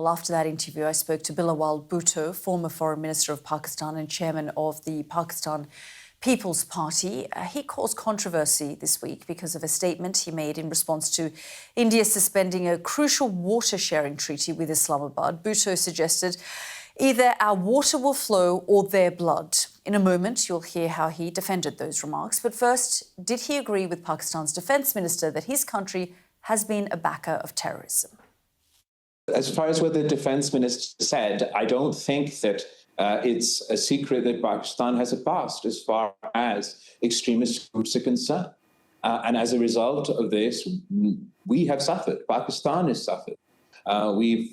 Well, after that interview, I spoke to Bilawal Bhutto, former Foreign Minister of Pakistan and chairman of the Pakistan People's Party. He caused controversy this week because of a statement he made in response to India suspending a crucial water-sharing treaty with Islamabad. Bhutto suggested either our water will flow or their blood. In a moment, you'll hear how he defended those remarks. But first, did he agree with Pakistan's defence minister that his country has been a backer of terrorism? As far as what the defense minister said, I don't think that it's a secret that Pakistan has a past as far as extremist groups are concerned. And as a result of this, we have suffered. Pakistan has suffered. We've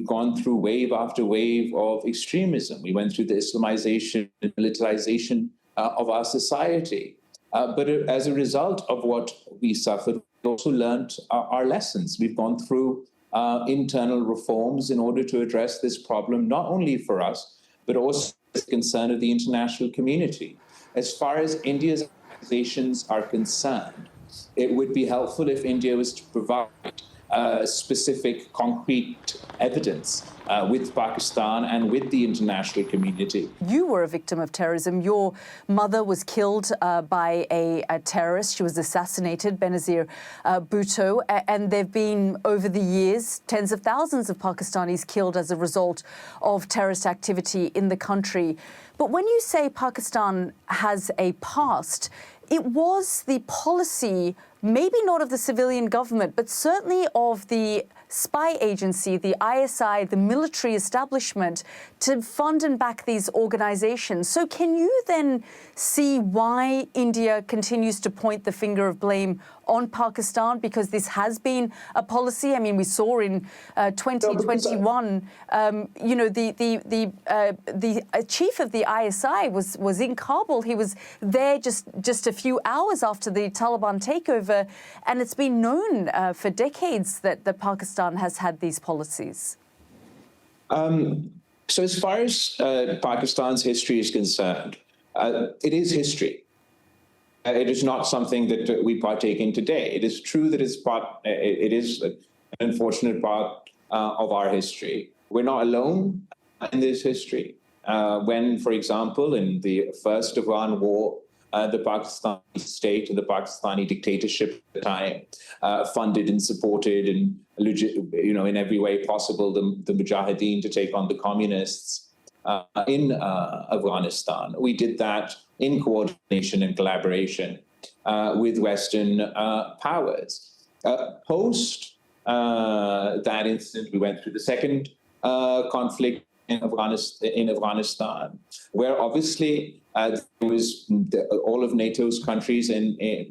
gone through wave after wave of extremism. We went through the Islamization and militarization of our society. But as a result of what we suffered, we also learned our lessons. We've gone through internal reforms in order to address this problem, not only for us, but also the concern of the international community. As far as India's accusations are concerned, it would be helpful if India was to provide specific, concrete evidence with Pakistan and with the international community. You were a victim of terrorism. Your mother was killed by a terrorist. She was assassinated, Benazir Bhutto. And there have been, over the years, tens of thousands of Pakistanis killed as a result of terrorist activity in the country. But when you say Pakistan has a past, it was the policy, maybe not of the civilian government, but certainly of the spy agency, the ISI, the military establishment, to fund and back these organizations. So can you then see why India continues to point the finger of blame on Pakistan? Because this has been a policy. I mean, we saw in 2021, you know, the chief of the ISI was in Kabul. He was there just a few hours after the Taliban takeover, and it's been known for decades that Pakistan has had these policies. So as far as Pakistan's history is concerned, it is history. It is not something that we partake in today. It is true that it is an unfortunate part of our history. We're not alone in this history. When, for example, in the first Afghan war, the Pakistani state and the Pakistani dictatorship at the time funded and supported and, you know, in every way possible the Mujahideen to take on the communists in Afghanistan. We did that in coordination and collaboration with Western powers. Post that incident, we went through the second conflict in Afghanistan, where obviously there was all of NATO's countries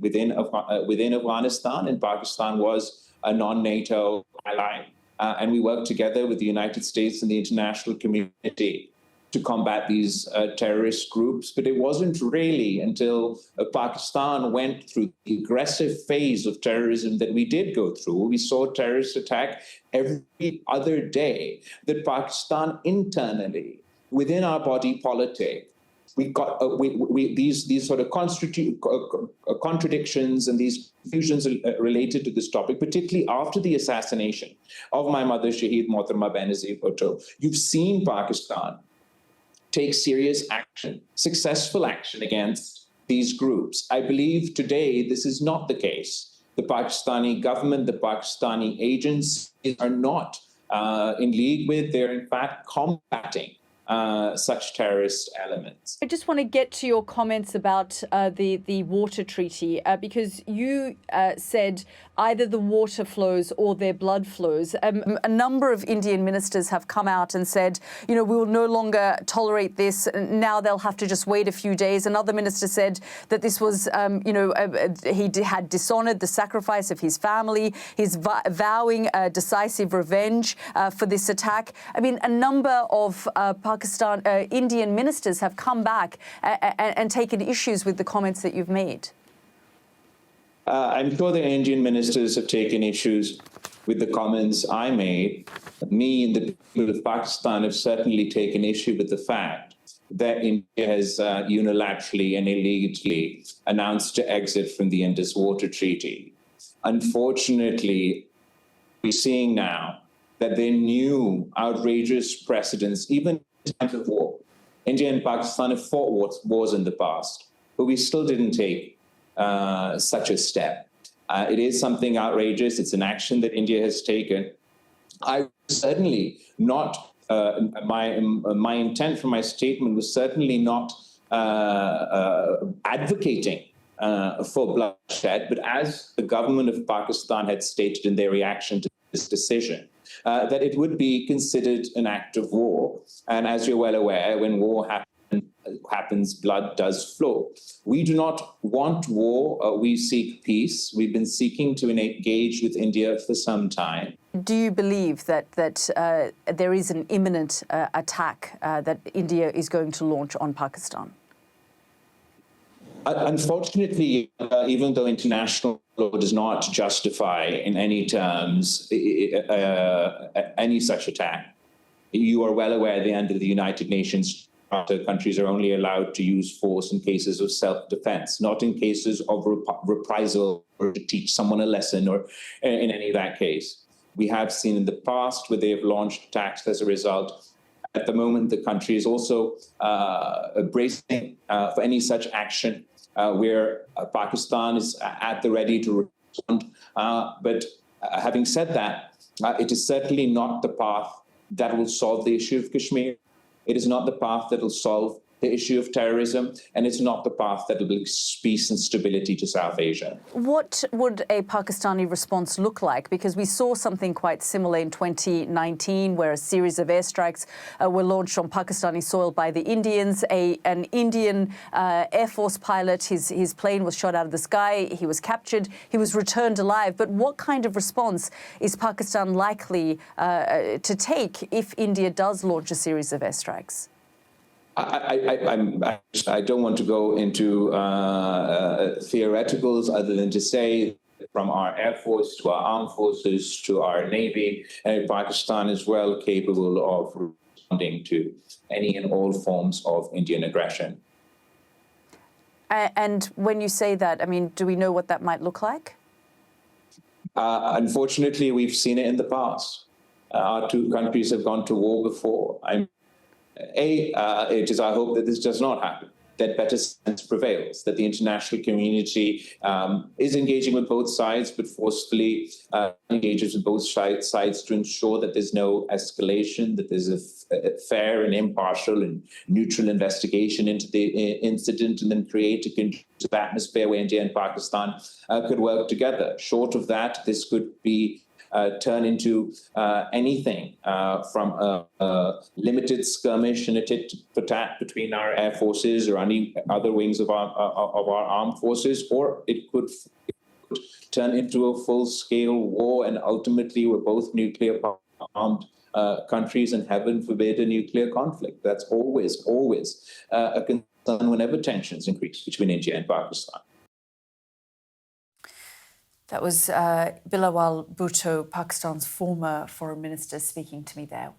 within Afghanistan, and Pakistan was a non-NATO ally. And we worked together with the United States and the international community to combat these terrorist groups. But it wasn't really until Pakistan went through the aggressive phase of terrorism that we did go through. We saw terrorist attack every other day that Pakistan internally, within our body politic, we got these sort of contradictions and these confusions related to this topic, particularly after the assassination of my mother, Shaheed Mohtarma Benazir Bhutto. You've seen Pakistan take serious action, successful action against these groups. I believe today this is not the case. The Pakistani government, the Pakistani agencies are not in league with, they're in fact combating such terrorist elements. I just want to get to your comments about the water treaty, because you said either the water flows or their blood flows. A number of Indian ministers have come out and said, you know, we will no longer tolerate this. Now they'll have to just wait a few days. Another minister said that this was, you know, he had dishonored the sacrifice of his family. He's vowing decisive revenge for this attack. I mean, a number of Indian ministers have come back and taken issues with the comments that you've made. I'm sure the Indian ministers have taken issues with the comments I made. Me and the people of Pakistan have certainly taken issue with the fact that India has unilaterally and illegally announced to exit from the Indus Water Treaty. Unfortunately, we're seeing now that they knew outrageous precedents, even in times of war. India and Pakistan have fought wars in the past, but we still didn't take such a step. It is something outrageous. It's an action that India has taken. I certainly not, my intent for my statement was certainly not advocating for bloodshed, but as the government of Pakistan had stated in their reaction to this decision, that it would be considered an act of war. And as you're well aware, when war happens, blood does flow. We do not want war. We seek peace. We've been seeking to engage with India for some time. Do you believe that there is an imminent attack that India is going to launch on Pakistan? Unfortunately, even though international law does not justify in any terms any such attack, you are well aware that under the United Nations, countries are only allowed to use force in cases of self-defense, not in cases of reprisal or to teach someone a lesson or in any of that case. We have seen in the past where they have launched attacks as a result. At the moment, the country is also bracing for any such action where Pakistan is at the ready to respond. But having said that, it is certainly not the path that will solve the issue of Kashmir. It is not the path that will solve the issue of terrorism, and it's not the path that will bring peace and stability to South Asia. What would a Pakistani response look like? Because we saw something quite similar in 2019, where a series of airstrikes were launched on Pakistani soil by the Indians. An Indian Air Force pilot, his plane was shot out of the sky, he was captured, he was returned alive. But what kind of response is Pakistan likely to take if India does launch a series of airstrikes? I don't want to go into theoreticals other than to say from our Air Force to our armed forces to our Navy, Pakistan is well capable of responding to any and all forms of Indian aggression. And when you say that, I mean, do we know what that might look like? Unfortunately, we've seen it in the past. Our two countries have gone to war before. It is our hope that this does not happen, that better sense prevails, that the international community is engaging with both sides, but forcefully engages with both sides to ensure that there's no escalation, that there's a fair and impartial and neutral investigation into the incident, and then create a conducive atmosphere where India and Pakistan could work together. Short of that, this could be turn into anything from a limited skirmish and a tit-for-tat between our air forces or any other wings of our armed forces, or it could turn into a full-scale war, and ultimately we're both nuclear-armed countries, and heaven forbid a nuclear conflict. That's always a concern whenever tensions increase between India and Pakistan. That was Bilawal Bhutto, Pakistan's former foreign minister, speaking to me there.